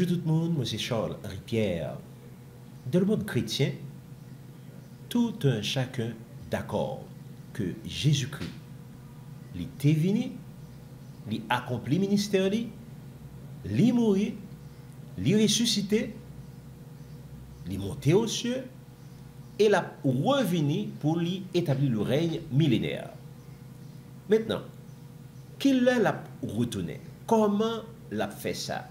Bonjour tout le monde, moi c'est Charles Henri Pierre. Dans le monde chrétien, tout un chacun d'accord que Jésus-Christ, il était venu, il accompli le ministère, il mourit, il ressuscité, il monté aux cieux et il a revenu pour lui établir le règne millénaire. Maintenant, qui l'a retourné? Comment l'a fait ça?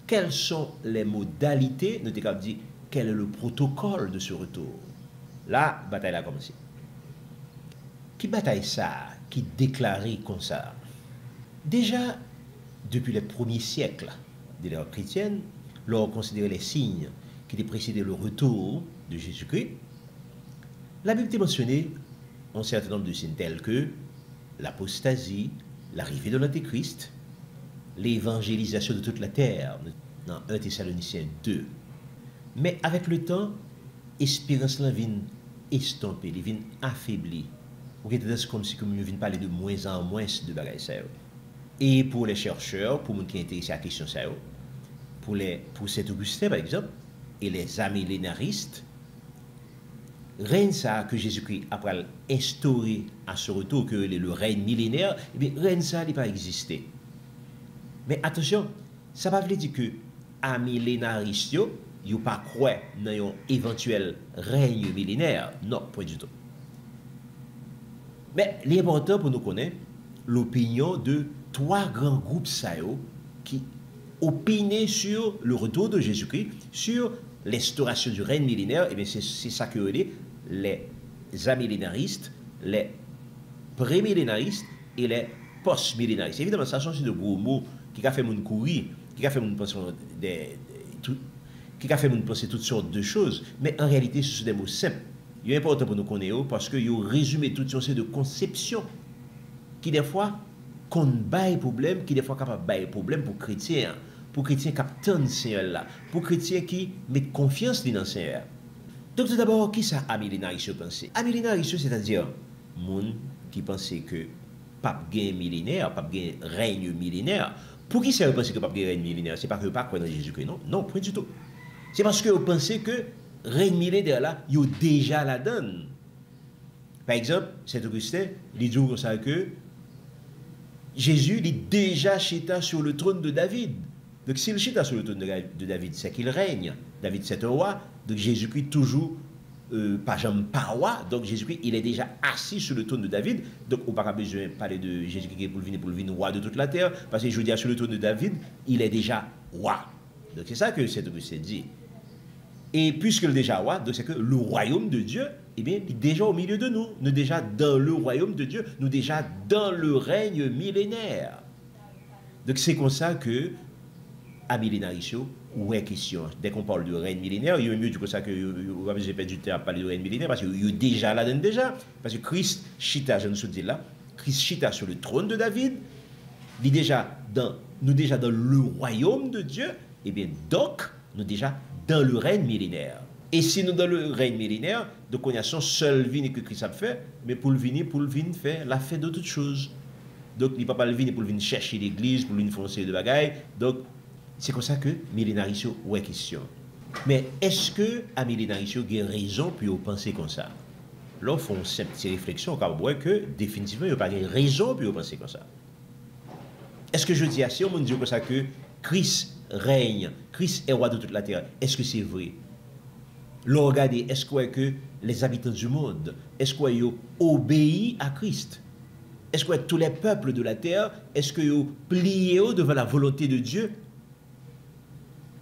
Quelles sont les modalités? Nous avons dit quel est le protocole de ce retour. La bataille a commencé. Qui bataille ça? Qui déclarait comme ça? Déjà, depuis les premiers siècles de l'ère chrétienne, l'on considérait les signes qui précédaient le retour de Jésus-Christ. La Bible a mentionné un certain nombre de signes tels que l'apostasie, l'arrivée de l'Antéchrist, l'évangélisation de toute la terre, dans 1 Thessaloniciens 2. Mais avec le temps, l'espérance vient estomper, vient affaiblir. C'est comme si nous vient parler de moins en moins de bagages. Et pour les chercheurs, pour les gens qui sont intéressés à la question, pour Saint-Augustin par exemple, et les amillénaristes, règne ça que Jésus-Christ après instauré à ce retour, que le règne millénaire, eh bien, règne ça n'a pas existé. Mais attention, ça ne veut pas dire que les millénaristes ne pas croire dans un éventuel règne millénaire. Non, pas du tout. Mais l'important pour nous connaître l'opinion de trois grands groupes qui opinaient sur le retour de Jésus-Christ, sur l'instauration du règne millénaire. Et bien c'est ça que les amillénaristes, les prémillénaristes et les post-millénaristes. Évidemment, ça change de gros mots qui a fait mon courir, qui a fait mon penser qui a fait mon penser toutes sortes de choses, mais en réalité, ce sont des mots simples. Il est important pour nous connaître parce qu'ils résumé toutes sortes de conceptions qui, des fois, comptent bail problème, qui, des fois, capable bail problème pour chrétiens qui attendent le Seigneur là, pour chrétiens qui mettent confiance dans le Seigneur. Donc, tout d'abord, qui ça amillénarisme penser? Amillénarisme, c'est-à-dire, monde qui pensait que pape gain millénaire, pape gain règne millénaire. Pour qui ça penser que pape gain règne millénaire? C'est pas que pas croire dans Jésus-Christ, non? Non, pas du tout. C'est parce que vous pensez que règne millénaire là, il y a déjà la donne. Par exemple, Saint-Augustin, il dit comme ça que Jésus, il est déjà chita sur le trône de David. Donc, s'il chita sur le trône de David, c'est qu'il règne. David, c'est un roi. Donc, Jésus-Christ, toujours pas jamais pas roi. Donc, Jésus-Christ, il est déjà assis sur le trône de David. Donc, on n'a pas besoin de parler de Jésus-Christ pour le venir roi de toute la terre. Parce que je veux dire, sur le trône de David, il est déjà roi. Donc, c'est ça que Saint-Augustin dit. Et puisque est déjà roi, donc c'est que le royaume de Dieu, eh bien, il est déjà au milieu de nous. Nous déjà dans le royaume de Dieu, nous déjà dans le règne millénaire. Donc, c'est comme ça que à millénarisme, ouais question. Dès qu'on parle de règne millénaire, il y a mieux du coup ça que j'ai perdu du temps à parler de règne millénaire parce qu'il y a déjà là-dedans déjà. Parce que Christ chita, je ne sais là, Christ chita sur le trône de David, il est déjà nous déjà dans le royaume de Dieu, et bien donc nous déjà dans le règne millénaire. Et si nous dans le règne millénaire, donc on a son seul vini que Christ a fait, mais pour le venir faire la fête de toutes choses. Donc il ne peut pas le venir pour le venir chercher l'église, pour le venir foncer de bagaille. Donc c'est comme ça que millénarisme ouais question. Mais est-ce que à millénarisme il y a raison pour penser comme ça? Là, on fait une petite réflexion, car on voit que définitivement il n'y a pas de raison pour penser comme ça. Est-ce que je dis assez, on me dit comme ça que Christ règne, Christ est roi de toute la terre? Est-ce que c'est vrai? Là, regardez, est-ce que les habitants du monde, est-ce qu'ils obéissent à Christ? Est-ce que tous les peuples de la terre, est-ce qu'ils plient devant la volonté de Dieu?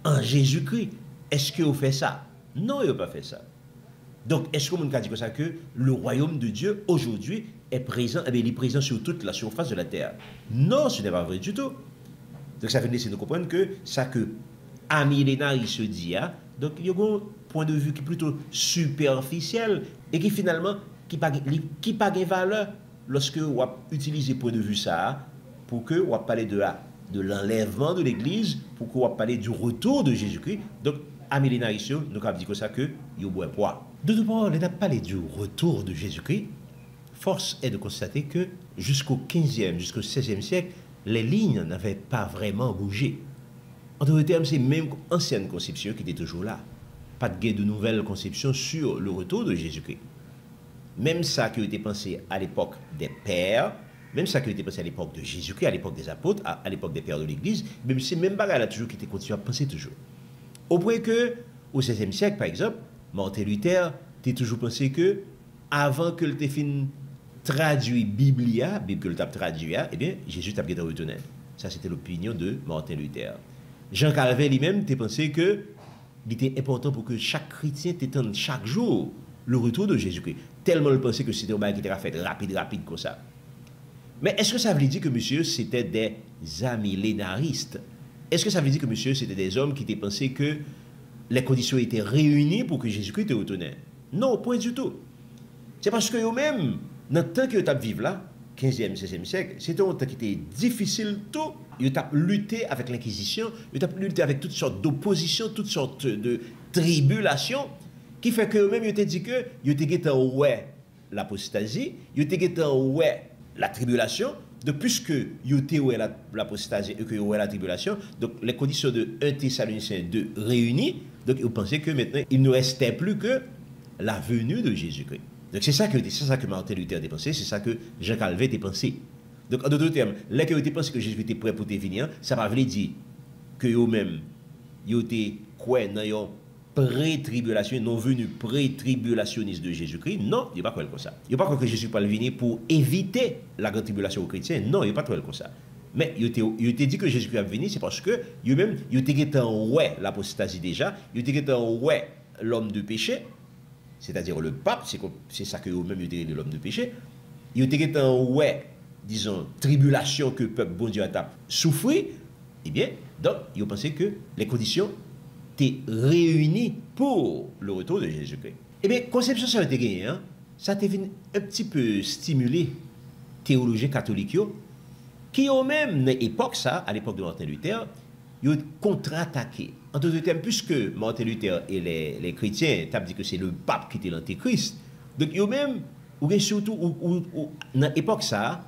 En Jésus-Christ, est-ce qu'ils ont fait ça? Non, ils n'ont pas fait ça. Donc, est-ce qu'on peut dire comme ça que le royaume de Dieu, aujourd'hui, est présent, eh bien, il est présent sur toute la surface de la terre? Non, ce n'est pas vrai du tout. Donc, ça veut dire, c'est nous comprendre que ça que amillénaire, il se dit, hein, donc, il y a un point de vue qui est plutôt superficiel et qui finalement, qui n'a pas de valeur lorsque on utilise point de vue ça pour que on parler de l'enlèvement de l'Église, pour qu'on parler du retour de Jésus-Christ. Donc, à millénarisme, nous avons dit comme ça que il y a un poids. De tout part, on a parlé du retour de Jésus-Christ. Force est de constater que jusqu'au 15e, jusqu'au 16e siècle, les lignes n'avaient pas vraiment bougé. En d'autres termes, c'est même ancienne conception qui était toujours là. Pas de guet de nouvelles conceptions sur le retour de Jésus-Christ. Même ça qui a été pensé à l'époque des pères, même ça qui a été pensé à l'époque de Jésus-Christ, à l'époque des apôtres, à l'époque des pères de l'Église, même ces mêmes bagages là toujours qui étaient continués à penser toujours. Au point que, au XVIe siècle, par exemple, Martin Luther a toujours pensé que, avant que le fin traduit Biblia, Bible que le tape traduit, eh bien, Jésus t'a bien retourné. Ça, c'était l'opinion de Martin Luther. Jean Calvin lui-même a pensé que il était important pour que chaque chrétien t'étende chaque jour le retour de Jésus-Christ. Tellement il pensait que c'était un bagage qui était fait rapide comme ça. Mais est-ce que ça veut dire que monsieur, c'était des amillénaristes? Est-ce que ça veut dire que monsieur, c'était des hommes qui étaient pensé que les conditions étaient réunies pour que Jésus-Christ te retourne? Non, point du tout. C'est parce que eux-mêmes, dans le temps qu'ils vivent là, 15e, 16e siècle, c'était un temps qui était difficile tout. Ils ont lutté avec l'Inquisition, ils ont lutté avec toutes sortes d'oppositions, toutes sortes de tribulations, qui fait qu'eux-mêmes, ils ont dit que ils étaient ouais l'apostasie, ils étaient ouais la tribulation, de plus que ils étaient ouais l'apostasie et que ouais la tribulation, donc les conditions de 1 Thessaloniciens 2 réunies, donc ils pensaient que maintenant, il ne restait plus que la venue de Jésus-Christ. Donc c'est ça que Martin Luther a pensé, c'est ça que Jean Calvin a pensé. Donc en d'autres termes, là que vous pensé que Jésus était prêt pour te venir, ça ne veut pas dire que eux-mêmes, ils étaient quoi dans une pré-tribulation, non venu pré-tribulationniste de Jésus-Christ. Non, il n'y a pas quoi comme ça. Il n'y a pas quoi que Jésus peut venir pour éviter la grande tribulation aux chrétiens. Non, il n'y a pas quoi comme ça. Mais il était dit que Jésus-Christ a venu, c'est parce que eux-mêmes, ils étaient ouais l'apostasie déjà, ils étaient ouais l'homme de péché, c'est-à-dire le pape, c'est ça que eux-mêmes étaient de l'homme de péché. Ils étaient ouais, disons, tribulation que le peuple bon Dieu a souffert. Eh bien, donc, ils ont pensé que les conditions étaient réunies pour le retour de Jésus-Christ. Eh bien, conception ça a été gagné, hein? Ça a été un petit peu stimulé théologiens catholiques qui ont même, à l'époque, ça, à l'époque de Martin Luther, ils ont contre-attaqué. En d'autres termes, puisque Martin Luther et les chrétiens ont dit que c'est le pape qui était l'antéchrist, donc ils ont même, ou surtout, dans l'époque, ça,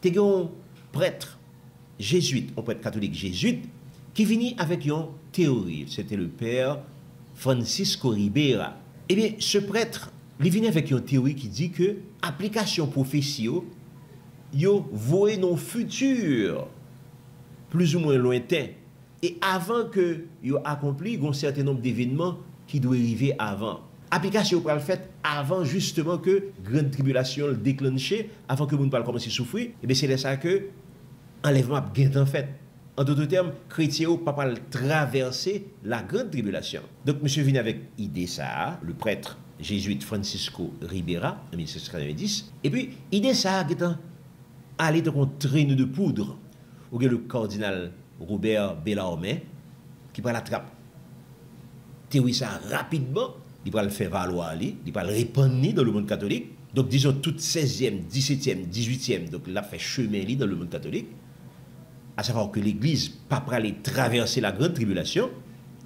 il y a un prêtre jésuite, un prêtre catholique jésuite, qui venait avec une théorie. C'était le père Francisco Ribera. Eh bien, ce prêtre, il venait avec une théorie qui dit que application prophétie, yo voyez nos futurs plus ou moins lointains. Et avant que yo accompli, il y a un certain nombre d'événements qui doivent arriver avant. Application pour le fait avant justement que grande tribulation le déclenché, avant que monde pas commencer à souffrir, et bien c'est ça que enlèvement est en fait. En d'autres termes, chrétien pas pas traverser la grande tribulation. Donc monsieur vient avec idée ça, le prêtre jésuite Francisco Ribera en 1790, et puis idée ça aller dans un traîneau de poudre où le cardinal Robert Bellarmé qui prend la trappe. Théorie ça rapidement, il va le faire valoir, il va le répandre dans le monde catholique. Donc disons toute 16e, 17e, 18e, donc là fait chemin dans le monde catholique. À savoir que l'Église pas pour aller traverser la grande tribulation.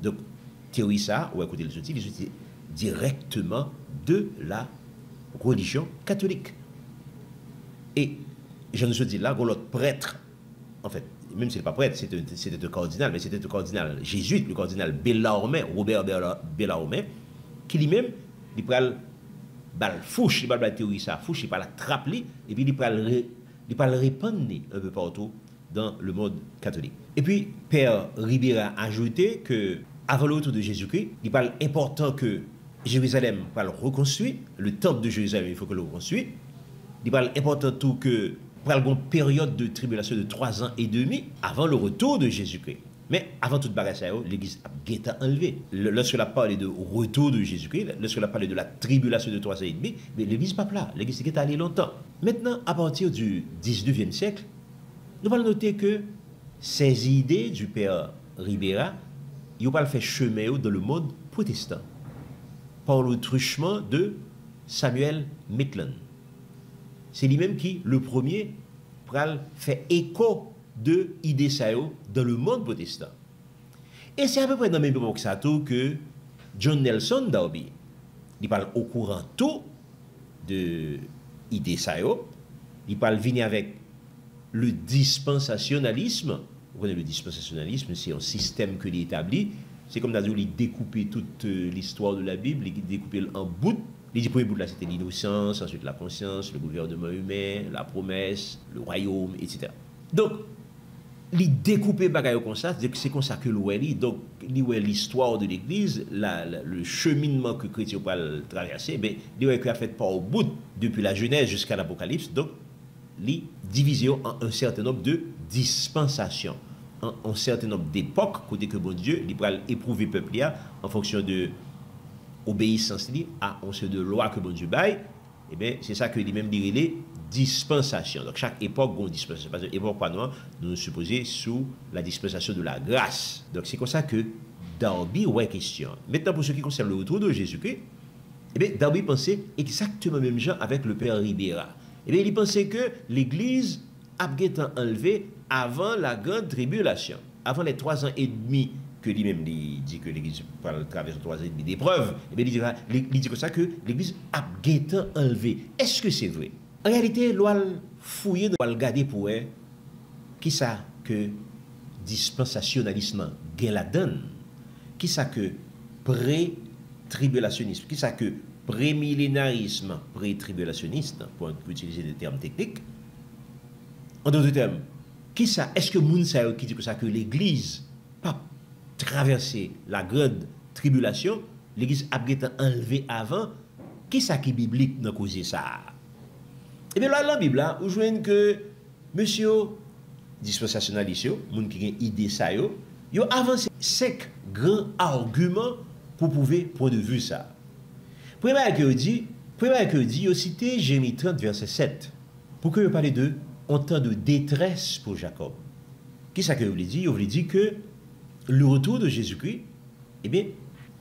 Donc théorie ça, ou écoutez les outils directement de la religion catholique. Et je ne sais dis là, l'autre prêtre, en fait, même si ce n'est pas prêtre, c'était un cardinal, mais c'était un cardinal jésuite, le cardinal Bellarmé, Robert Bellarmé, qui lui-même, il prend la fouche, il prend la théorie, ça fouche, il prend la trappe, et puis il prend le répandre un peu partout dans le monde catholique. Et puis, Père Ribera a ajouté que, avant le retour de Jésus-Christ, il parle important que Jérusalem va le reconstruire, le temple de Jérusalem, il faut que le reconstruise. Il parle important tout que pour une période de tribulation de 3 ans et demi avant le retour de Jésus-Christ. Mais avant toute bagarre, l'Église a guetta enlevé. Lorsqu'on a parlé de retour de Jésus-Christ, lorsqu'on a parlé de la tribulation de 3 ans et demi, mais l'Église pas là. L'Église est allée longtemps. Maintenant, à partir du 19e siècle, nous allons noter que ces idées du père Ribera, ils vont faire chemin dans le monde protestant par le truchement de Samuel Maitland. C'est lui-même qui, le premier, fait écho de idées dans le monde protestant. Et c'est à peu près dans le même moment que John Nelson Darby, il parle au courant tout de idées il parle venir avec le dispensationalisme Vous connaissez le dispensationalisme, c'est un système que l'établit. C'est comme dans il découper toute l'histoire de la Bible, il découper en bouts. Les premiers bouts là, c'était l'innocence, ensuite la conscience, le gouvernement humain, la promesse, le royaume, etc. Donc, les découper bagaille comme ça, c'est comme ça que l'ouest. Donc, l'histoire de l'Église, le cheminement que les chrétiens peuvent traverser, ben, l'ouest a fait par au bout depuis la Genèse jusqu'à l'Apocalypse. Donc, les divisions en un certain nombre de dispensations, en un certain nombre d'époques, côté que bon Dieu, il va éprouver le peuple en fonction de obéissance à un certain de loi que bon Dieu baille. Et bien, c'est ça que lui-même dirait les dispensations. Donc, chaque époque a une dispensation. Parce que l'époque noire, nous nous supposons sous la dispensation de la grâce. Donc, c'est comme ça que Darby, ouais, question. Maintenant, pour ce qui concerne le retour de Jésus-Christ, eh bien, Darby pensait exactement le même genre avec le Père Ribera. Eh bien, il pensait que l'Église a été enlevée avant la grande tribulation, avant les 3 ans et demi que lui-même dit que l'Église traverse 3 ans et demi d'épreuves. Eh bien, il dit comme ça que l'Église a été enlevée. Est-ce que c'est vrai? En réalité, l'on fouiller, on regarder pour elle, qui ça que dispensationalisme gain la donne, qui ça que pré-tribulationnisme, qui ça que pré-millénarisme, pré-tribulationniste, pour utiliser des termes techniques. En d'autres termes, qui ça, est-ce que Mounsa qui dit que ça que l'Église pas traversé la grande tribulation, l'Église a été enlevée avant, qui ça qui est biblique dans causer ça? Et bien là, dans la Bible, vous voyez que monsieur dispensationaliste, moun qui a une idée ça, yo avancé 5 grands arguments pour pouvoir prendre de vue ça. Premier que dit, il cité Jérémie 30, verset 7, pour que vous parlez de un temps de détresse pour Jacob. Qu'est-ce que vous voulez dire? Vous voulez dire que le retour de Jésus-Christ, eh bien,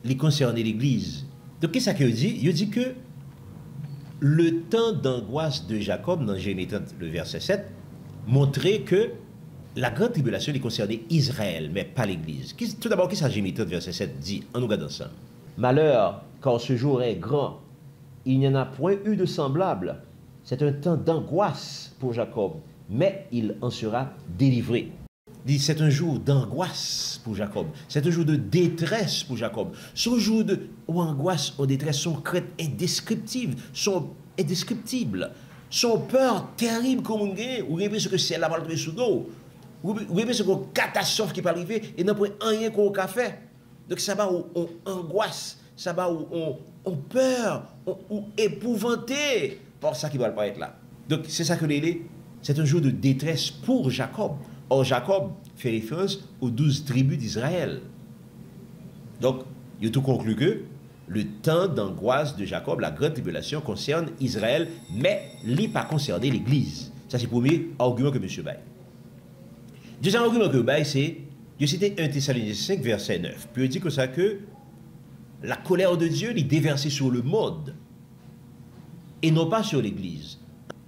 il concerne l'Église. Donc, qu'est-ce que vous dit? Il dit que le temps d'angoisse de Jacob, dans Jérémie 30, le verset 7, montrait que la grande tribulation concernait Israël, mais pas l'Église. Tout d'abord, qu'est-ce que Jérémie 30, verset 7 dit? En nous regardant ça. Malheur, quand ce jour est grand, il n'y en a point eu de semblable. C'est un temps d'angoisse pour Jacob, mais il en sera délivré. C'est un jour d'angoisse pour Jacob. C'est un jour de détresse pour Jacob. Son jour de angoisse ou détresse, son crainte indescriptible, son indescriptible, son peur terrible comme on gagne, ou bien ce que c'est la balle de sous l'eau, ou bien ce que catastrophe qui peut arriver et n'a pas rien qu'on a fait. Donc ça va où on angoisse, ça va où on peur, ou épouvanté par ça qui va apparaître là. Donc c'est ça que c'est un jour de détresse pour Jacob. Or Jacob fait référence aux 12 tribus d'Israël. Donc il a tout conclu que le temps d'angoisse de Jacob, la grande tribulation, concerne Israël, mais il n'est pas concerné l'Église. Ça c'est le premier argument que M. Baye. Deuxième argument que Baye, c'est je citais 1 Thessaloniciens 5, verset 9. Puis il dit que ça que la colère de Dieu est déversée sur le monde et non pas sur l'Église.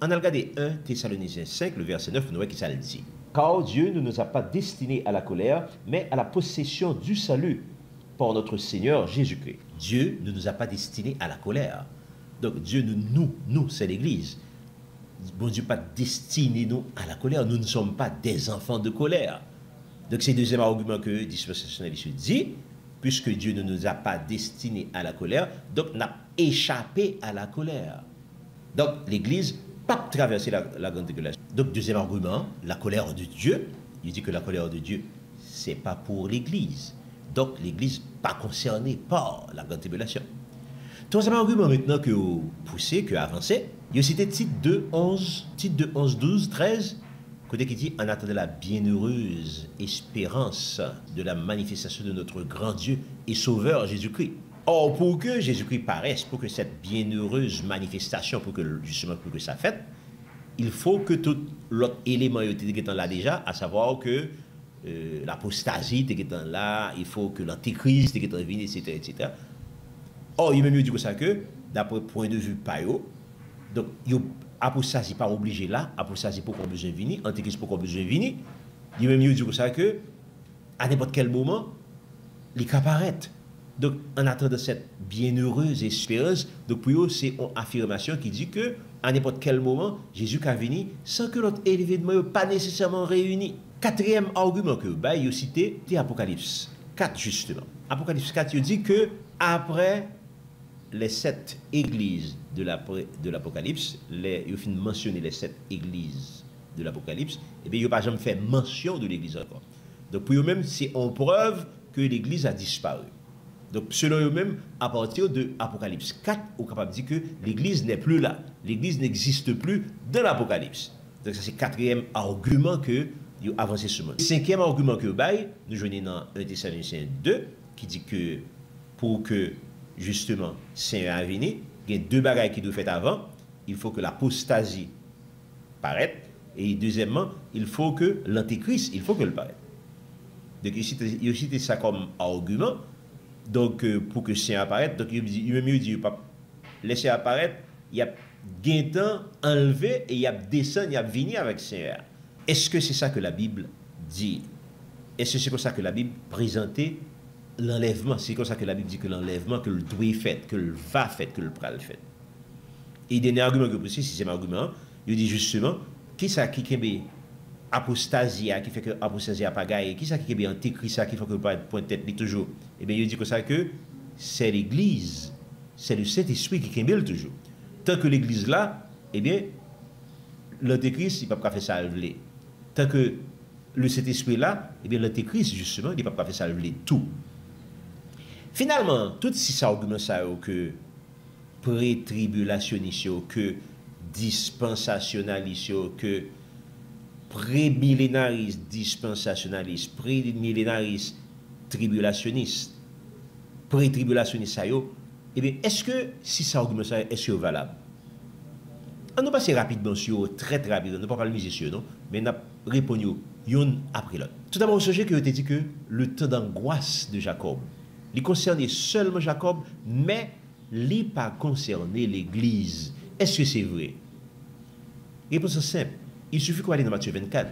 On a regardé 1 Thessaloniciens 5, le verset 9, nous voyons qui ça le dit. Car Dieu ne nous a pas destinés à la colère, mais à la possession du salut par notre Seigneur Jésus-Christ. Dieu ne nous a pas destinés à la colère. Donc Dieu, nous, c'est l'Église. Bon Dieu pas destiné nous à la colère. Nous ne sommes pas des enfants de colère. Donc c'est le deuxième argument que le dispensationaliste dit, puisque Dieu ne nous a pas destinés à la colère, donc n'a échappé à la colère. Donc l'Église n'a pas traversé la grande tribulation. Donc deuxième argument, la colère de Dieu. Il dit que la colère de Dieu, c'est pas pour l'Église. Donc l'Église pas concernée par la grande tribulation. Troisième argument maintenant que vous poussez, que vous avancez, il y a cité titre 2, 11, 12, 13, côté qui dit en attendant la bienheureuse espérance de la manifestation de notre grand Dieu et Sauveur Jésus-Christ. Or, pour que Jésus-Christ paraisse, pour que cette bienheureuse manifestation, justement pour que ça fasse, il faut que tout l'autre élément était là déjà, à savoir que l'apostasie était là, il faut que l'antéchrist était venu, etc., etc. Or, il y a même dit que ça que, d'après point de vue payo, donc, l'apostasie pas obligé là, l'apostasie pour qu'on besoin de venir, antéchrist pour qu'on besoin de venir. Il y a même dit que ça que, à n'importe quel moment, il apparaît. Donc, en attendant cette bienheureuse espérance, donc pour eux, c'est une affirmation qui dit que, à n'importe quel moment, Jésus va venir sans que l'autre événement n'est pas nécessairement réuni. quatrième argument que il a cité, c'est Apocalypse 4, justement. Apocalypse 4, il dit que après les 7 églises de l'Apocalypse, il a mentionné les 7 églises de l'Apocalypse, et bien il n'a pas jamais fait mention de l'église encore. Donc pour eux-mêmes, c'est en preuve que l'église a disparu. Donc selon eux-mêmes, à partir de Apocalypse 4, on est capable de dire que l'église n'est plus là. L'église n'existe plus dans l'Apocalypse. Donc ça c'est le quatrième argument que ils ont avancé ce monde. Cinquième argument que nous joignons dans 1 Thessaloniciens 2, qui dit que pour que justement Seigneur a venu, il y a deux bagailles qui doivent être avant. Il faut que l'apostasie paraisse. Et deuxièmement, il faut que l'antéchrist, il faut que le paraisse. Donc il a cité ça comme argument. Donc pour que Seigneur apparaisse, donc il dit pas laisser apparaître, il y a gain temps enlevé et il y a descendre, il y a venir avec Seigneur. Est-ce que c'est ça que la Bible dit? Est-ce que c'est comme ça que la Bible présentait l'enlèvement? C'est comme ça que la Bible dit que l'enlèvement, que le doit fait, que le va fait, que le pral fait. Et il y a un argument que précis, sixième argument, il dit justement, qui ça qui est apostasia, qui fait que apostasia pas gagné, qui ça qui est antéchrist, qui fait que le point de tête toujours. Eh bien, il dit que ça que c'est l'Église, c'est le Saint-Esprit qui est toujours. Tant que l'Église là, eh bien, l'antéchrist, il ne peut pas faire ça lever. Tant que le Saint-Esprit là, eh bien, l'antéchrist, justement, il ne peut pas faire ça lever tout. Finalement, tout ces arguments ça que pré-tribulationniste, que dispensationaliste, que pré-millénariste, dispensationaliste, pré-millénariste, tribulationniste, pré-tribulationniste, eh bien, est-ce que si ça argument ça est valable? On nous passe rapidement sur, très rapidement, nous ne pas le miser sur, non? Mais nous répondons yon après l'autre. Tout d'abord, au sujet que je t'ai dit que le temps d'angoisse de Jacob, il concernait seulement Jacob, mais il n'a pas concerné l'Église. Est-ce que c'est vrai? Réponse simple. Il suffit qu'on aille dans Matthieu 24.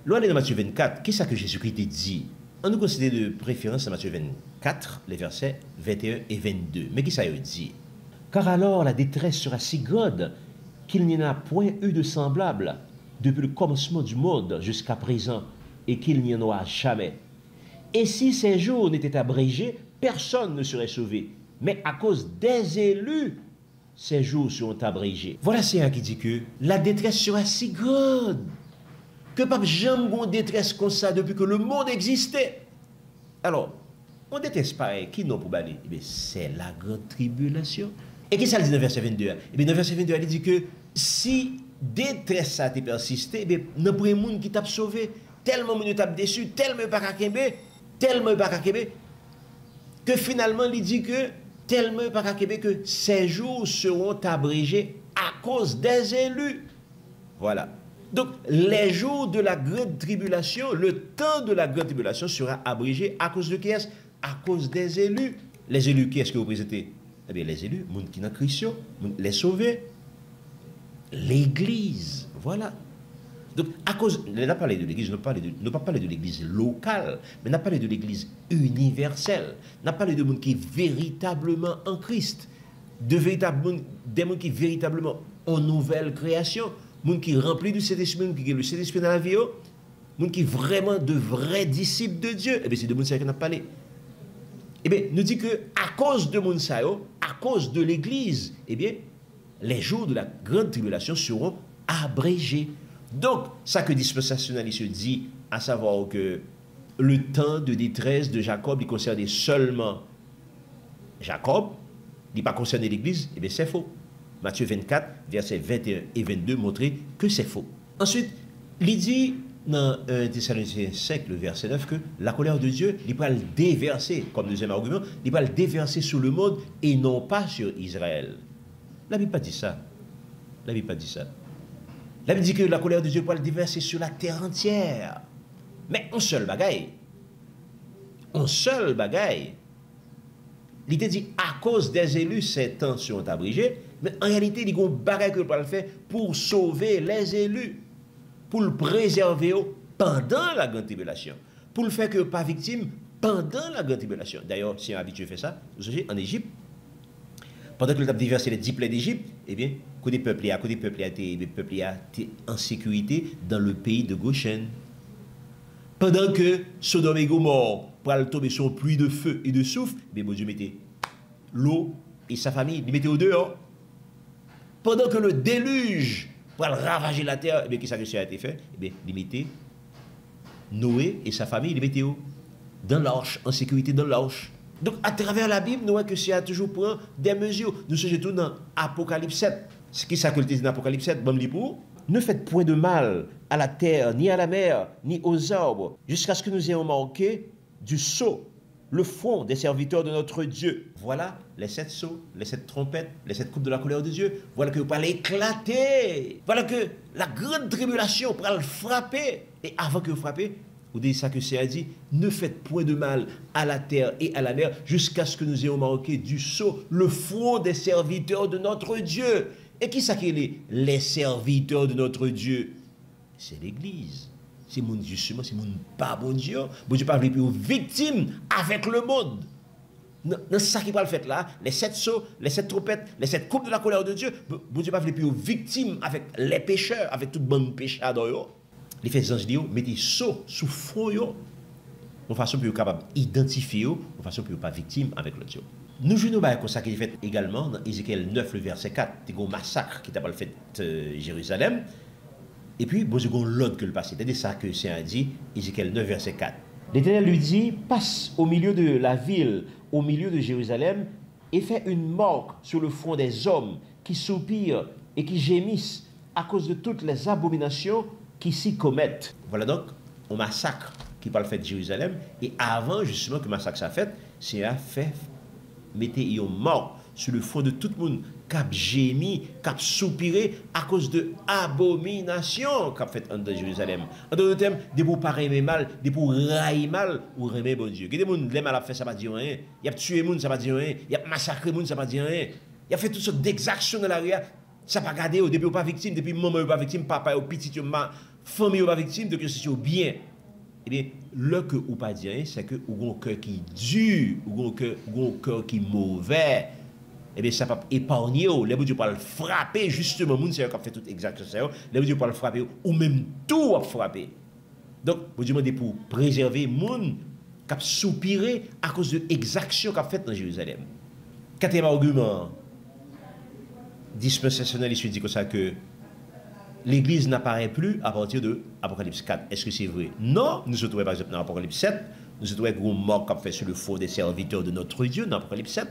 Là, aller dans Matthieu 24, qu'est-ce que Jésus-Christ dit? On nous considère de préférence à Matthieu 24, les versets 21 et 22. Mais qu'est-ce que ça dit? Car alors la détresse sera si grande qu'il n'y en a point eu de semblable depuis le commencement du monde jusqu'à présent, et qu'il n'y en aura jamais. Et si ces jours n'étaient abrégés, personne ne serait sauvé. Mais à cause des élus, ces jours seront abrégés. Voilà c'est un qui dit que la détresse sera si grande que pas jamais une détresse comme ça depuis que le monde existait. Alors, on déteste pareil, qui non pour baler? Eh bien, c'est la grande tribulation. Et qu'est-ce que ça dit dans le verset 22? Eh bien, dans le verset 22, il dit que si détresse ça te persisté, eh bien, non pour un monde qui t'a sauvé, tellement monde t'a déçu, tellement pas kakembe, que finalement, il dit que tellement pas kakembe que ces jours seront abrégés à cause des élus. Voilà. Donc, les jours de la grande tribulation, le temps de la grande tribulation sera abrégé à cause de qui est-ce? À cause des élus. Les élus, qui est-ce que vous présentez? Eh bien, les élus, les gens qui sont en Christ, les sauvés. L'Église, voilà. Donc, à cause, on n'a pas parlé de l'Église, on n'a pas parlé de l'Église locale, mais on a parlé de l'Église universelle. On a parlé de gens qui sont véritablement en Christ, des gens qui sont véritablement en nouvelle création, des gens qui sont remplis du Saint-Esprit, qui ont le Saint-Esprit dans la vie, des gens qui sont vraiment de vrais disciples de Dieu. Eh bien, c'est de gens qui on a parlé. Eh bien, nous dit que à cause de gens, à cause de l'Église, eh bien, les jours de la grande tribulation seront abrégés. Donc, ça que dispensationaliste dit, à savoir que le temps de détresse de Jacob, il concernait seulement Jacob, il n'est pas concerné l'Église, eh bien c'est faux. Matthieu 24, versets 21 et 22 montrer que c'est faux. Ensuite, il dit dans 1 Thessaloniciens 5, le verset 9, que la colère de Dieu, il va le déverser, comme deuxième argument, il va le déverser sur le monde et non pas sur Israël. La Bible n'a pas dit ça. La Bible n'a pas dit ça. La Bible dit que la colère de Dieu va le déverser sur la terre entière. Mais un seul bagaille. Un seul bagaille. Il te dit, à cause des élus, ces temps seront abrégés. Mais en réalité, il y a un bagaille que le le faire pour sauver les élus. Pour le préserver pendant la grande tribulation. Pour le faire que pas victime pendant la grande tribulation. D'ailleurs, si un habitué fait ça, vous savez, en Égypte, pendant que le tape déversé les 10 plaies d'Égypte, eh bien, côté peuple a été en sécurité dans le pays de Goshen. Pendant que Sodome et Gomorrhe pour tomber sur une pluie de feu et de souffle, mais bon Dieu mettait l'eau et sa famille, il mettait au dehors. Pendant que le déluge pour ravager la terre, eh bien, qu'est-ce que ça a été fait? Eh bien, il mettait Noé et sa famille, il mettait où? Dans l'arche, en sécurité dans l'arche. Donc, à travers la Bible, nous voyons que c'est toujours prend des mesures. Nous sommes tout dans Apocalypse 7. Ce qui s'accorde dans Apocalypse 7, bon, pour ne faites point de mal à la terre, ni à la mer, ni aux arbres, jusqu'à ce que nous ayons manqué du sceau, le front des serviteurs de notre Dieu. Voilà les 7 sceaux, les 7 trompettes, les 7 coupes de la colère de Dieu. Voilà que vous allez éclater. Voilà que la grande tribulation pourra le frapper. Et avant que vous frappez, vous dites ça que c'est à dit, ne faites point de mal à la terre et à la mer, jusqu'à ce que nous ayons manqué du sceau, le front des serviteurs de notre Dieu. Et qui ça qui est les serviteurs de notre Dieu? C'est l'Église. C'est mon justement, c'est mon pas bon Dieu. Bon Dieu pas voulu plus victime avec le monde. Dans ça qui va le faire là, les 7 sceaux, les 7 trompettes, les 7 coupes de la colère de Dieu, bon Dieu pas voulu plus victime avec les pécheurs, avec toute bonne pécheur dans eux. Les faits anges disent, mettez sceau sous front yo, de façon plus capable d'identifier, de façon plus pas victime avec le Dieu. Nous jouons comme ça qui est fait également dans Ézéchiel 9, le verset 4, il y a un massacre qui t'a pas fait Jérusalem. Et puis, bon, c'est l'autre que le passé. C'est ça que c'est dit, Ézéchiel 9, verset 4. L'Éternel lui dit, passe au milieu de la ville, au milieu de Jérusalem, et fais une marque sur le front des hommes qui soupirent et qui gémissent à cause de toutes les abominations qui s'y commettent. Voilà donc un massacre qui parle fait de Jérusalem. Et avant, justement, que le massacre soit fait, c'est à faire, mettez une marque sur le front de tout le monde, cap gémi, cap soupiré à cause de abomination qu'a fait en Jérusalem. En d'autres termes, des pour pas aimer mal, des pour railler mal ou aimer bon Dieu. Des gens les mal a fait ça pas dire rien, il a tué monde ça pas dire rien, il a massacré monde ça pas dire rien. Il a fait toutes sortes d'exactions dans l'arrière, ça pas garder au début pas victime, depuis maman pas victime, papa ou petit famille pas victime, donc c'est bien. Eh bien, le que ou pas dire, c'est que ou un cœur qui dur, ou un cœur qui mauvais. Eh bien, ça ne peut pas épargner, les Dieu pas le frapper, justement, moun c'est qui a fait tout exact ça, les Dieu pas le frapper, ou même tout à frapper. Donc, vous demandez pour préserver moun qui a soupiré à cause de l'exaction qu'a fait dans Jérusalem. Quatrième argument dispensationel, il se dit comme ça que l'Église n'apparaît plus à partir de Apocalypse 4. Est-ce que c'est vrai? Non, nous se trouvons par exemple dans Apocalypse 7, nous se trouvons avec un mort qu'a fait sur le faux des serviteurs de notre Dieu dans Apocalypse 7.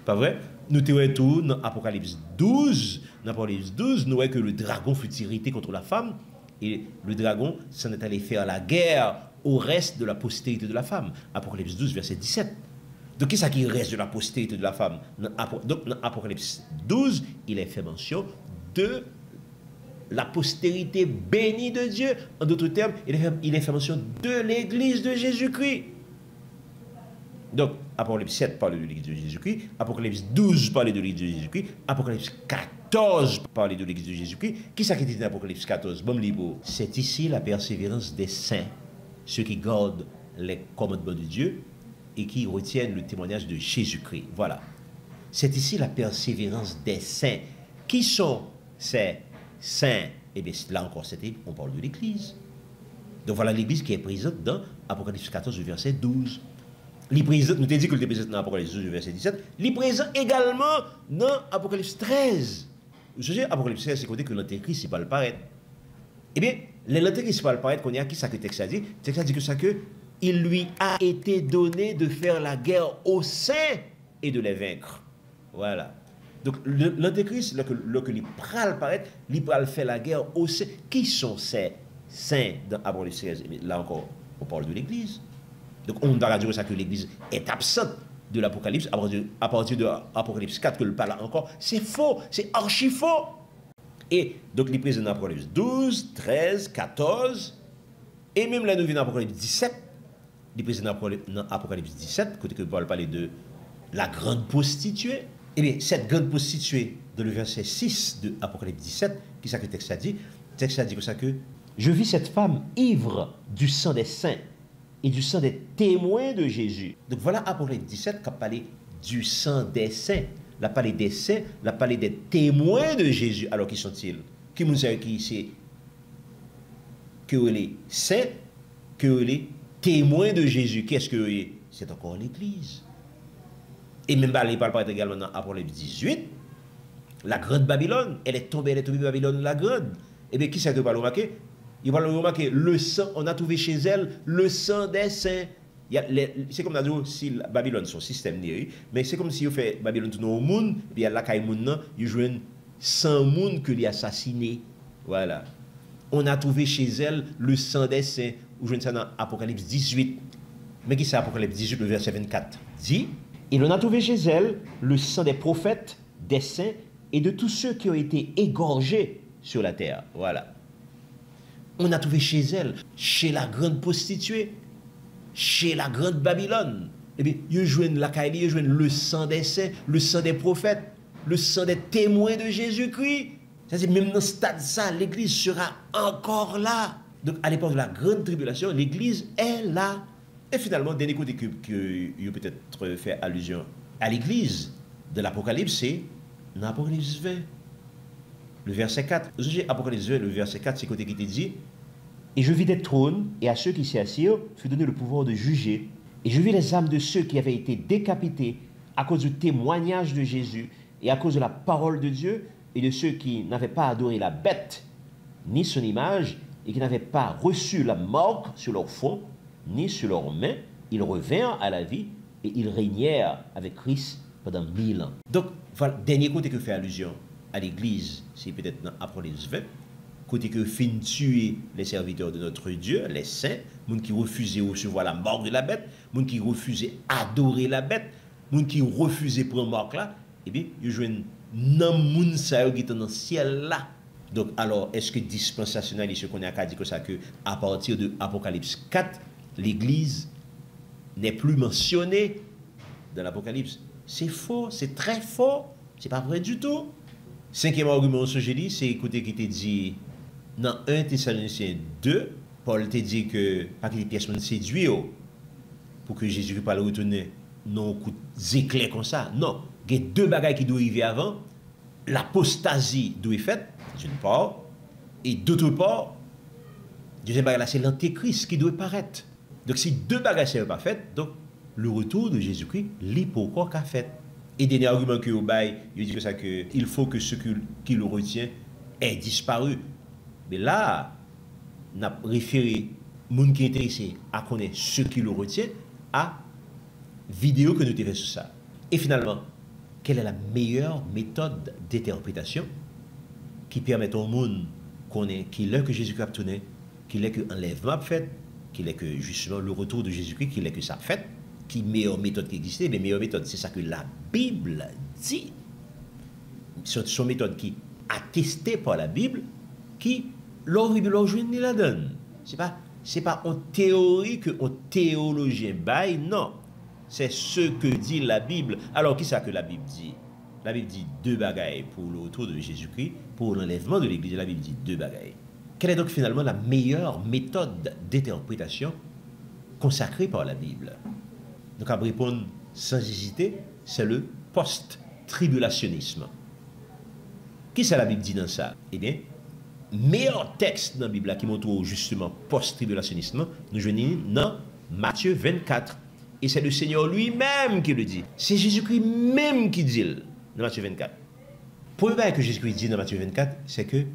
Pas vrai? Nous trouvons tout dans Apocalypse 12. Dans Apocalypse 12, nous voyons que le dragon fut irrité contre la femme et le dragon s'en est allé faire la guerre au reste de la postérité de la femme. Apocalypse 12, verset 17. Donc, qu'est-ce qui reste de la postérité de la femme? Donc, dans Apocalypse 12, il est fait mention de la postérité bénie de Dieu. En d'autres termes, il est fait mention de l'Église de Jésus-Christ. Donc, Apocalypse 7 parle de l'Église de Jésus-Christ, Apocalypse 12 parle de l'Église de Jésus-Christ, Apocalypse 14 parle de l'Église de Jésus-Christ. Qui ça qui dit dans Apocalypse 14? Bon, libre. C'est ici la persévérance des saints, ceux qui gardent les commandements de Dieu et qui retiennent le témoignage de Jésus-Christ. Voilà. C'est ici la persévérance des saints. Qui sont ces saints? Eh bien, là encore, on parle de l'Église. Donc voilà l'Église qui est présente dans Apocalypse 14, verset 12. Nous t'avons dit que le présent dans Apocalypse 12, verset 17. Il est présent également dans Apocalypse 13. Vous savez, Apocalypse 13, c'est côté que l'Antéchrist, il va le paraître. Eh bien, l'Antéchrist va le paraître, qu'on y a qui ça que le texte a dit? Le texte a dit que ça que il lui a été donné de faire la guerre aux saints et de les vaincre. Voilà. Donc, l'Antéchrist, lorsque il pral paraître, il pral faire la guerre aux saints. Qui sont ces saints dans Apocalypse 13? Là encore, on parle de l'Église. Donc, on doit dire ça que l'Église est absente de l'Apocalypse à partir de l'Apocalypse 4 que le parle encore. C'est faux, c'est archi faux. Et donc, il est présent dans Apocalypse 12, 13, 14, et même là, nous venons dans Apocalypse 17. Il est présent dans Apocalypse 17, côté que Paul parle de la grande prostituée. Eh bien, cette grande prostituée, dans le verset 6 de Apocalypse 17, qui ça que le texte a dit? Le texte a dit que ça que je vis cette femme ivre du sang des saints et du sang des témoins de Jésus. Donc voilà Apocalypse 17 qui a parlé du sang des saints. La parlé des saints, la parlé des témoins de Jésus. Alors qui sont-ils? Qui nous a qui c'est que les saints que les témoins de Jésus. Qu'est-ce que c'est encore l'Église. Et même il parle également dans Apocalypse 18, la grande Babylone, elle est tombée Babylone la grande. Et bien qui c'est que va le remarquer? Il va le remarquer, le sang, on a trouvé chez elle le sang des saints. C'est comme on a dit, si Babylone, son système, mais c'est comme si on fait Babylone tout au monde, et puis il y a la caille monde, il joue 100 monde que lui assassiné. Voilà. On a trouvé chez elle le sang des saints. Vous jouez ça dans Apocalypse 18. Mais qui c'est Apocalypse 18, le verset 24? Dit, et l'on a trouvé chez elle le sang des prophètes, des saints et de tous ceux qui ont été égorgés sur la terre. Voilà. On a trouvé chez elle, chez la grande prostituée, chez la grande Babylone. Eh bien, ils jouent la Kaili, ils jouent le sang des saints, le sang des prophètes, le sang des témoins de Jésus-Christ. C'est-à-dire, même dans ce stade, ça, l'Église sera encore là. Donc, à l'époque de la grande tribulation, l'Église est là. Et finalement, dernier côté que peut-être fait allusion à l'Église de l'Apocalypse, c'est l'Apocalypse 20, le verset 4. Apocalypse 20, le verset 4, c'est côté qui te dit, et je vis des trônes, et à ceux qui s'y assirent fut donné le pouvoir de juger. Et je vis les âmes de ceux qui avaient été décapités à cause du témoignage de Jésus et à cause de la parole de Dieu, et de ceux qui n'avaient pas adoré la bête, ni son image, et qui n'avaient pas reçu la mort sur leur front, ni sur leurs mains. Ils revinrent à la vie, et ils régnèrent avec Christ pendant 1000 ans. Donc, voilà, dernier côté que fait allusion à l'Église, c'est peut-être dans Apocalypse 20, côté que fin tuer les serviteurs de notre Dieu, les saints, gens qui refusaient recevoir la mort de la bête, gens qui refusaient adorer la bête, gens qui refusaient prendre mort là, et bien, ils jouent non moun sa qui est dans le ciel là. Donc, alors, est-ce que dispensationaliste, ce qu'on a dit que ça, que à partir de Apocalypse 4, l'Église n'est plus mentionnée dans l'Apocalypse? C'est faux, c'est très faux, c'est pas vrai du tout. Cinquième argument, ce que j'ai dit, c'est écoutez qui te dit dans 1 Thessaloniciens 2, Paul te dit que pas que les pièces sont séduites pour que Jésus ne puisse pas le retourner non coup d'éclair comme ça. Non, il y a deux bagages qui doivent arriver avant. L'apostasie doit être faite, d'une part, et d'autre part, deuxième bagage, c'est l'antéchrist qui doit paraître. Donc si deux bagages ne sont pas faits, donc le retour de Jésus-Christ, l'hypocrite qu'a fait. Et dernier argument que au bail, il dit que ça que il faut que ce qui le retient ait disparu. Mais là, on a référé monde qui est intéressé à connaître ce qui le retient à vidéo que nous avons fait sur ça. Et finalement, quelle est la meilleure méthode d'interprétation qui permet au monde connaître qu'il est que Jésus-Christ a tourné, qu'il est que l'enlèvement a fait, qu'il est que justement le retour de Jésus-Christ, qu'il est que ça a fait, qui meilleure méthode qui existait, mais meilleure méthode, c'est ça que la Bible dit. C'est une méthode qui attestée par la Bible, qui l'origine la donne. C'est pas en théorie que un théologien baille, non. C'est ce que dit la Bible. Alors, qui ça que la Bible dit? La Bible dit deux bagailles pour le retour de Jésus-Christ, pour l'enlèvement de l'Église. La Bible dit deux bagailles. Quelle est donc finalement la meilleure méthode d'interprétation consacrée par la Bible? Donc, à répondre sans hésiter, c'est le post-tribulationnisme. Qui ça la Bible dit dans ça? Eh bien, meilleur texte dans la Bible qui montre justement post-tribulationnisme, nous joignons dans Matthieu 24. Et c'est le Seigneur lui-même qui le dit. C'est Jésus-Christ même qui dit dans Matthieu 24. Premier bail que Jésus-Christ dit dans Matthieu 24, c'est que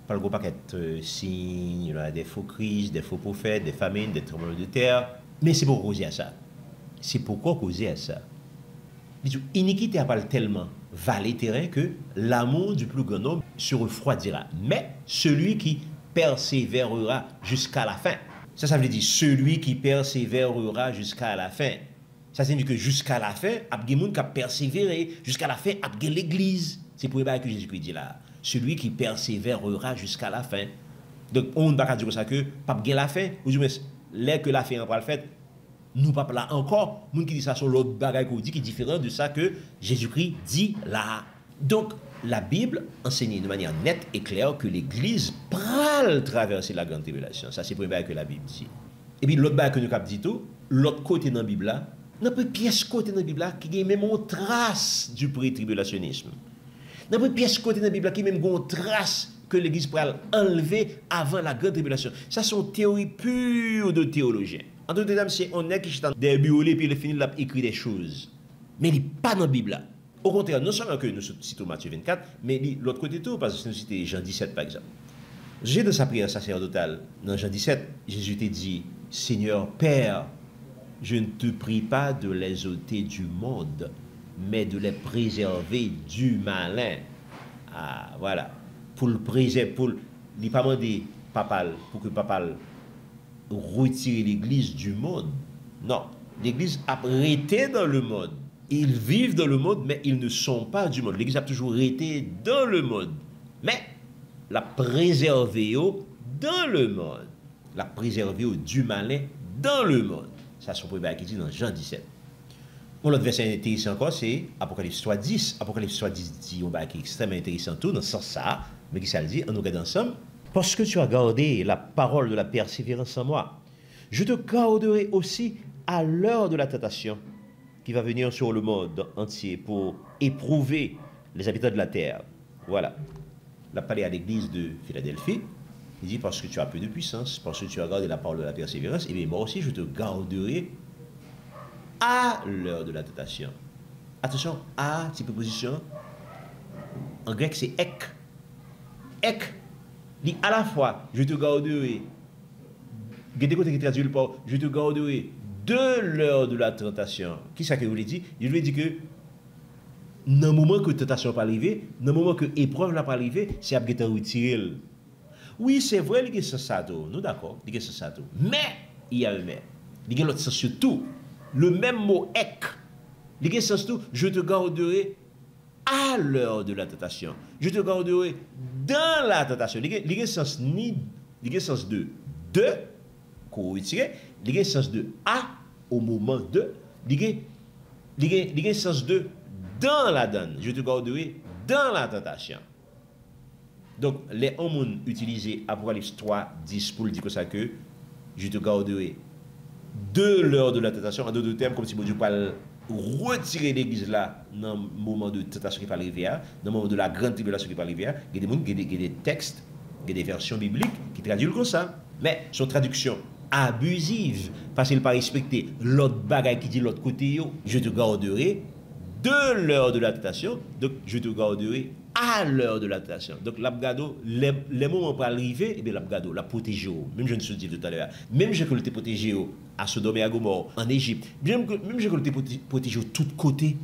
par le gros paquet de signes, il y a des faux crises, des faux prophètes, des famines, des tremblements de terre. Mais c'est pour causer à ça. C'est pourquoi causer à ça. Iniquité a pas tellement valé terrain que l'amour du plus grand nombre se refroidira. Mais celui qui persévérera jusqu'à la fin. Ça veut dire celui qui persévérera jusqu'à la fin. Ça signifie que jusqu'à la fin, il y a des gens qui ont persévéré. Jusqu'à la fin, il y a l'Église. C'est pour ça que Jésus-Christ dit là. Celui qui persévérera jusqu'à la fin. Donc, on ne va pas dire ça que, pas la fin, ou du moins, l'air que la fin n'a pas le fait, nous pas là encore. Les gens qui disent ça sur l'autre bagaille qu'on dit qui est différent de ça que Jésus-Christ dit là. Donc, la Bible enseigne de manière nette et claire que l'Église pral traverser la grande tribulation. Ça, c'est le premier que la Bible dit. Et puis, l'autre que nous avons dit tout, l'autre côté dans la Bible là, n'a pas pièce côté dans la Bible là qui a même une trace du pré-tribulationnisme. N'a pas pièce côté dans la Bible là qui a même une trace que l'Église pourrait enlever avant la grande tribulation. Ça, c'est une théorie pure de théologiens. En d'autres termes, c'est on est qui est des biolés, puis il finit là écrit des choses. Mais il n'est pas dans la Bible là. Au contraire, non seulement que nous citons Matthieu 24, mais l'autre côté tout, parce que nous citons Jean 17 par exemple. J'ai de sa prière sacerdotale, dans Jean 17, Jésus t'a dit, Seigneur Père, je ne te prie pas de les ôter du monde, mais de les préserver du malin. Ah, voilà. Pour le préserver, pour ne pas demander papa, pour que papa retire l'Église du monde. Non, l'Église a été dans le monde. Ils vivent dans le monde, mais ils ne sont pas du monde. L'Église a toujours été dans le monde. Mais la préserver dans le monde. La préserver du malin dans le monde. Ça, c'est son premier qui dit dans Jean 17. Bon, l'autre verset intéressant encore, c'est Apocalypse 3.10. Apocalypse 3.10 dit un bail qui est extrêmement intéressant tout, dans ce sens-là, mais qui ça le dit, on nous regarde ensemble. Parce que tu as gardé la parole de la persévérance en moi, je te garderai aussi à l'heure de la tentation qui va venir sur le monde entier pour éprouver les habitants de la terre. Voilà. Il a parlé à l'église de Philadelphie. Il dit, parce que tu as peu de puissance, parce que tu as gardé la parole de la persévérance, et bien moi aussi je te garderai à l'heure de la tentation. Attention, à, cette préposition, en grec c'est ek. Ek, dit à la fois, je te garderai, qui traduit par, je te garderai de l'heure de la tentation. Qui ça que vous l'avez dit? Je lui ai dit que, dans le moment que la tentation n'est pas arrivée, dans le moment que l'épreuve n'est pas arrivée, c'est à retirer. Oui, c'est vrai, il y a ce sato. Nous d'accord, il y a ce sato. Mais, il y a un mais. Il y a l'autre sens surtout. Le même mot ek. Il y a ce sens tout. Je te garderai à l'heure de la tentation. Je te garderai dans la tentation. Il y a sens ni, il y a sens de qu'on retire. Il y a sens de à au moment de. Il y a sens de dans la donne. Je te garderai dans la tentation. Donc, les hommes utilisent Apocalypse 3, 10 pour dire que ça que je te garderai de l'heure de la tentation. En d'autres termes, comme si Dieu parle retirer l'église là dans le moment de tentation qui va arriver, dans le moment de la grande tribulation qui va arriver. Il y a des textes, il y a des versions bibliques qui traduisent comme ça. Mais son traduction abusive, parce qu'il n'a pas respecté l'autre bagaille qui dit l'autre côté, je te garderai de l'heure de la tentation, donc je te garderai à l'heure de la tentation. Donc l'abgado, les moments pour arriver, et bien l'abgado, la protéger. Même je ne suis dit tout à l'heure, même je que le protégé à Sodome et à Gomorrhe, en Égypte, même je que le protégé de tous côtés,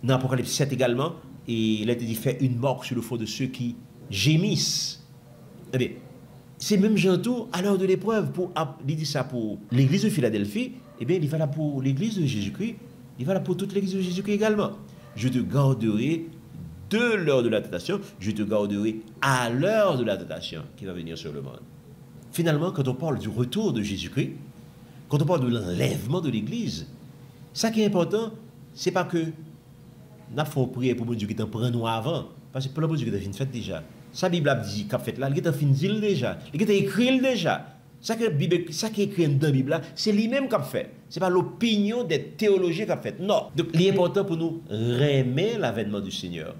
dans l'Apocalypse 7 également, et il a été dit fait une marque sur le fond de ceux qui gémissent. Eh bien, c'est même gentil à l'heure de l'épreuve, il dit ça pour l'église de Philadelphie, eh bien il va là pour l'église de Jésus-Christ, il va là pour toute l'église de Jésus-Christ également. Je te garderai de l'heure de la tentation, je te garderai à l'heure de la tentation qui va venir sur le monde. Finalement, quand on parle du retour de Jésus-Christ, quand on parle de l'enlèvement de l'Église, ça qui est important, c'est pas que nous faut prier pour Dieu qui t'en prend nous avant, parce que pour le Dieu qui t'a fait déjà. Sa Bible a dit qu'a fait là, il t'a fait déjà, il t'a écrit déjà. Ça qui est écrit dans la Bible, c'est lui-même qui a fait. Ce n'est pas l'opinion des théologiens qui a fait. Non. Donc, l'important pour nous, aimer l'avènement du Seigneur.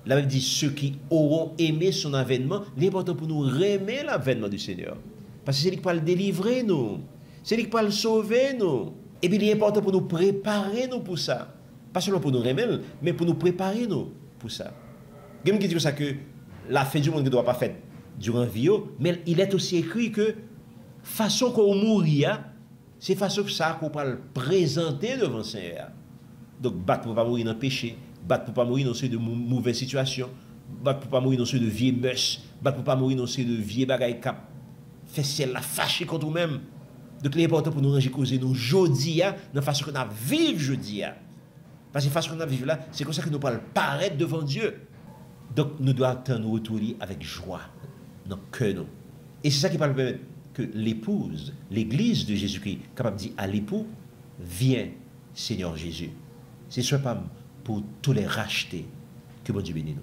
La Bible dit, ceux qui auront aimé son avènement, l'important pour nous, aimer l'avènement du Seigneur. Parce que c'est lui qui va le délivrer, nous. C'est lui qui va le sauver, nous. Et puis, l'important pour nous préparer, nous, pour ça. Pas seulement pour nous aimer, mais pour nous préparer, nous, pour ça. Il y a qui dit ça que la fin du monde ne doit pas faire durant la vie, mais il est aussi écrit que façon qu'on mourit, c'est façon que ça qu'on va le présenter devant le Seigneur. Donc, battre pour ne pas mourir dans le péché, battre pour ne pas mourir dans de mauvaises situations, battre pour ne pas mourir dans de vieux mœurs, battre pour ne pas mourir dans de vieux bagailles cap, fait celle la fâcher contre nous-mêmes. Donc, l'important pour nous ranger causer nous aujourd'hui, dans la façon qu'on a vivre aujourd'hui. Parce que la façon qu'on a vivre là, c'est comme ça que nous allons paraître devant Dieu. Donc, nous devons nous retourner avec joie dans le cœur. Et c'est ça qui va nous permettre que l'épouse, l'église de Jésus-Christ, capable de dire à l'époux, viens, Seigneur Jésus. C'est ce pas pour tous les racheter que bon Dieu bénisse nous.